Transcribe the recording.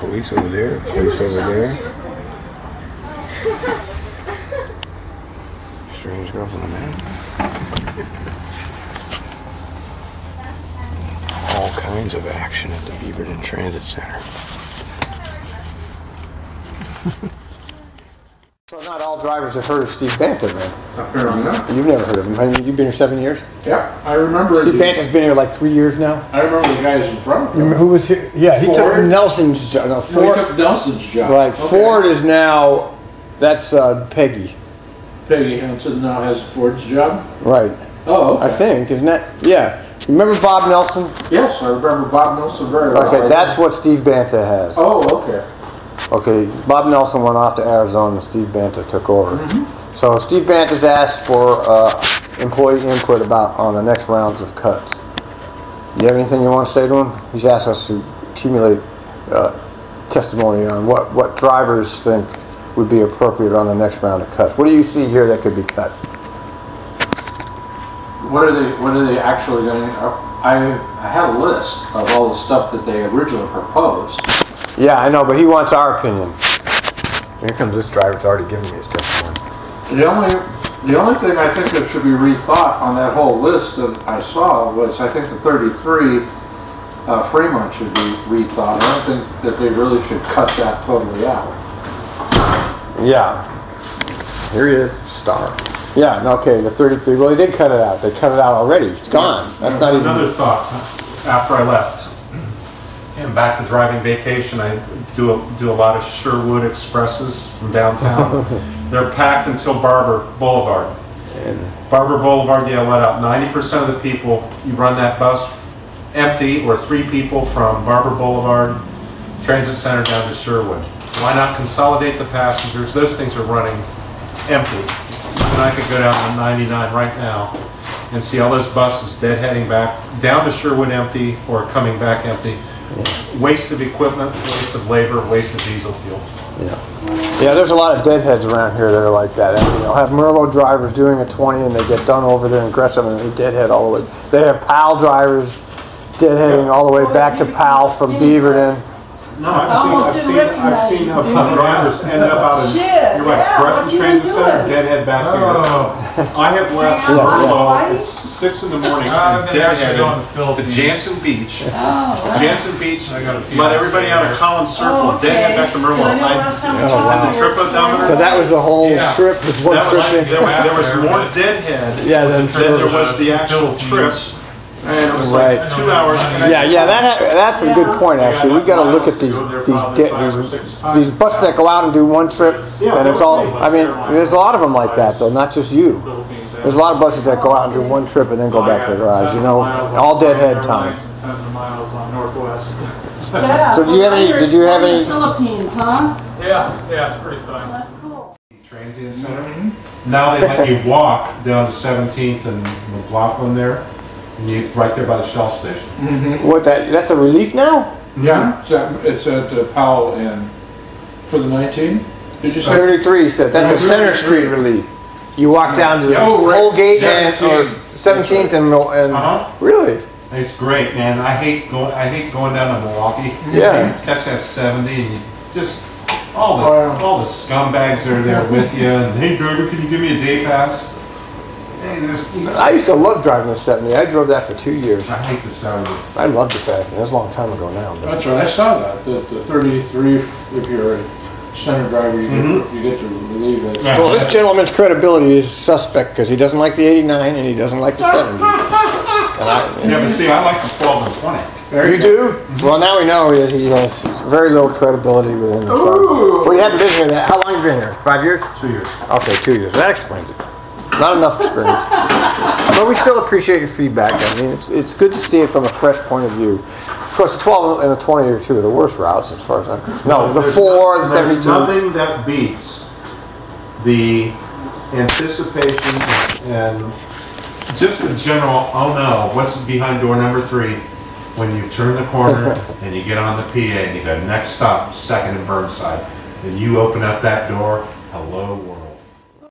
Police over there. Police over there. Strange girl from the man. All kinds of action at the Beaverton Transit Center. So not all drivers have heard of Steve Banta, man. Apparently not. You've never heard of him. I mean, you've been here 7 years? Yeah, I remember. Steve Banta's been here like 3 years now. I remember the guys in front of him. Who was here? Yeah, he took Nelson's job. No, Ford. No, he took Nelson's job. Right. Okay. Ford is now, that's Peggy. Peggy Hansen now has Ford's job? Right. Oh, okay. I think, isn't that? Yeah. Remember Bob Nelson? Yes, I remember Bob Nelson very well. Okay, that's what Steve Banta has. Oh, okay. Okay, Bob Nelson went off to Arizona and Steve Banta took over. So Steve Banta's asked for employee input on the next rounds of cuts. You have anything you want to say to him? He's asked us to accumulate testimony on what drivers think would be appropriate on the next round of cuts. What do you see here that could be cut? What are they actually going to... I had a list of all the stuff that they originally proposed. Yeah, I know, but he wants our opinion. Here comes this driver. It's already giving me his testimony. The only thing I think that should be rethought on that whole list that I saw was, I think the 33 Fremont should be rethought. I don't think that they really should cut that totally out. Yeah. Here he is, Star. Yeah, okay, the 33. Well, they did cut it out. They cut it out already. It's gone. That's not even... Another thought after I left. And back to driving vacation, I do a lot of Sherwood Expresses from downtown. They're packed until Barber Boulevard. Barber Boulevard, yeah, let out 90% of the people. You run that bus empty, or 3 people from Barber Boulevard Transit Center down to Sherwood. Why not consolidate the passengers? Those things are running empty. And I could go down to 99 right now and see all those buses deadheading back down to Sherwood empty or coming back empty. Waste of equipment, waste of labor, waste of diesel fuel. Yeah, there's a lot of deadheads around here that are like that. I mean, they'll have Merlot drivers doing a 20 and they get done over there in Gresham and they deadhead all the way. They have PAL drivers deadheading all the way back to PAL from Beaverton. No, I've seen drivers end up out in, you're right, Gresham Transit Center, deadhead back here. I have left Merlot at 6 in the morning and deadheaded to Jansen Beach. Jansen Beach, let everybody out of Collins Circle, deadhead back to Merlot. I did the trip odometer. So that was the whole trip? Was one trip there was more deadhead than there was the actual trip. And it was like 2 hours. That's a good point. Actually, we got to look at these buses that go out and do one trip, and it's all. I mean, there's a lot of them like that, though. Not just you. There's a lot of buses that go out and do one trip and then go back to the garage. You know, all deadhead time. So did you have any? Did you have any? Philippines, huh? Yeah, it's pretty fun. That's cool. Transient center. Now they let you walk down to 17th and McLaughlin there. And you right there by the Shell station. What that's a relief now? Yeah, it's at Powell and for the 19. Did you say 33? Said that's a Center Street relief. You walk down to the toll gate and 17th and really. It's great, man. I hate going down to Milwaukee. Yeah. You catch that 70 and you just all the scumbags are there with you. And hey, driver, can you give me a day pass? Hey, I used to love driving the 70. I drove that for 2 years. I hate the 70. I loved it back then. It was a long time ago now. But. That's right. I saw that. The 33, if you're a center driver, you get to relieve it. Yeah. Well, this gentleman's credibility is suspect because he doesn't like the 89 and he doesn't like the 70. But see, I like the 12 and 20. You do? Well, now we know that he has very little credibility within the truck. Well, you haven't been here that. How long have you been here? 5 years? 2 years. Okay, 2 years. That explains it. Not enough experience. But we still appreciate your feedback. I mean, it's good to see it from a fresh point of view. Of course, the 12 and the 20 are 2 of the worst routes as far as I'm concerned. No, the 4, the 72. There's nothing that beats the anticipation and just the general, oh no, what's behind door number 3 when you turn the corner and you get on the PA and you go, next stop, 2nd and Burnside. And you open up that door, hello world.